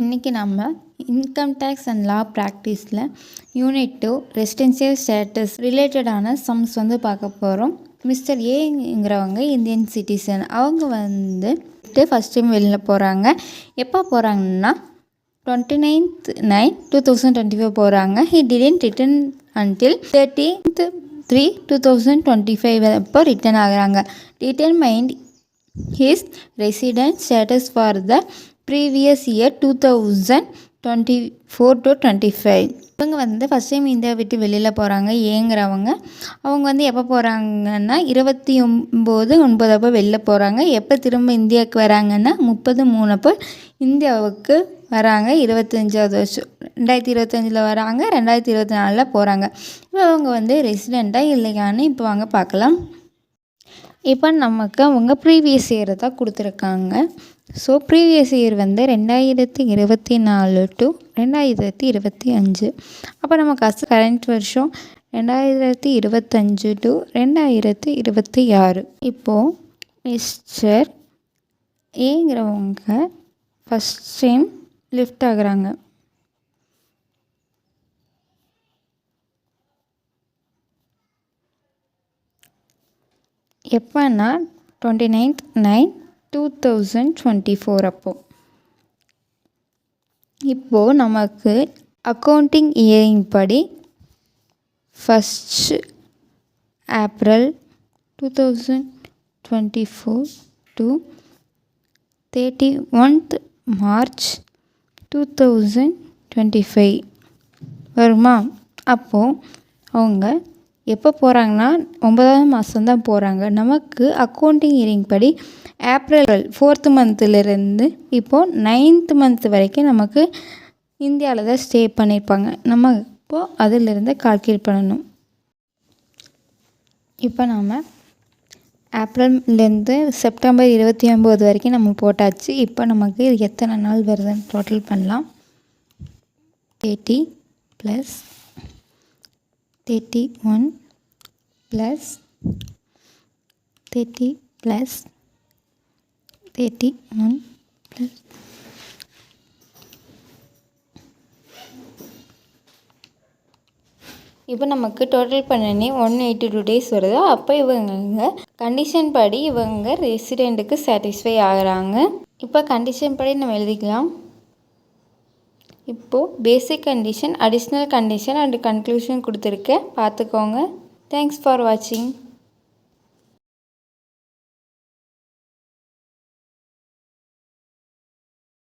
இன்றைக்கி நம்ம income tax and law ப்ராக்டிஸில் யூனிட் 2 ரெசிடென்ஷியல் ஸ்டேட்டஸ் ரிலேட்டடான சம்ஸ் பார்க்க போகிறோம். மிஸ்டர் ஏங்கிறவங்க இந்தியன் சிட்டிசன். அவங்க ஃபஸ்ட் டைம் வெளியில் போகிறாங்க. எப்போ போகிறாங்கன்னா 29/9/2025 போகிறாங்க. ஹி டிடன்ட் ரிட்டர்ன் அன்டில் 13/3/2025 அப்போ ரிட்டர்ன் ஆகுறாங்க. Determined his resident status for the previous year 2024 to 25. இவங்க ஃபஸ்ட் டைம் இந்தியா விட்டு வெளியில் போகிறாங்க. அவங்க எப்போ போகிறாங்கன்னா 29/9 அப்போ வெளியில் போகிறாங்க. எப்போ திரும்ப இந்தியாவுக்கு வராங்கன்னா 30/3 அப்போ இந்தியாவுக்கு வராங்க. 25வது வருஷம் 2025 வராங்க. 2024 போகிறாங்க. இப்போ அவங்க ரெசிடெண்ட்டாக இல்லையான்னு இப்போ வாங்க பார்க்கலாம். இப்போ நமக்கு அவங்க ப்ரீவியஸ் இயரை தான் கொடுத்துருக்காங்க. So previous year 2024 to 2025. அப்போ நமக்கு கரண்ட் வருஷம் 2025 டு 2026. இப்போது மிஸ்டர் ஏங்கிறவங்க ஃபஸ்ட் டைம் லிஃப்ட் ஆகுறாங்க. எப்போன்னா 29/9/2024 அப்போ. இப்போது நமக்கு அக்கௌண்டிங் இயரிங் படி 1 April 2024 to 31 March 2025 வருமா? அப்போது அவங்க எப்போ போகிறாங்கன்னா 9வது மாதம் தான் போகிறாங்க. நமக்கு அக்கௌண்டிங் இயரிங் படி ஏப்ரல் 4th மந்த்லேருந்து இப்போது 9th மந்த் வரைக்கும் நமக்கு இந்தியாவில் தான் ஸ்டே பண்ணியிருப்பாங்க. நம்ம இப்போது அதிலிருந்து கால்குலேட் பண்ணணும். இப்போ நம்ம ஏப்ரல்லேருந்து செப்டம்பர் 29 வரைக்கும் நம்ம போட்டாச்சு. இப்போ நமக்கு எத்தனை நாள் வருதுன்னு டோட்டல் பண்ணலாம். 30 + 31 + 30 + 31 + இப்போ நமக்கு டோட்டல் பண்ணனே 182 days வருது. அப்போ இவங்க கண்டிஷன் படி இவங்க ரெசிடெண்ட்டுக்கு சாட்டிஸ்ஃபை ஆகுறாங்க. இப்போ கண்டிஷன் படி நம்ம எழுதிக்கலாம். இப்போது பேசிக் condition, additional condition and conclusion கொடுத்துருக்கேன், பார்த்துக்கோங்க. தேங்க்ஸ் ஃபார் வாட்சிங்.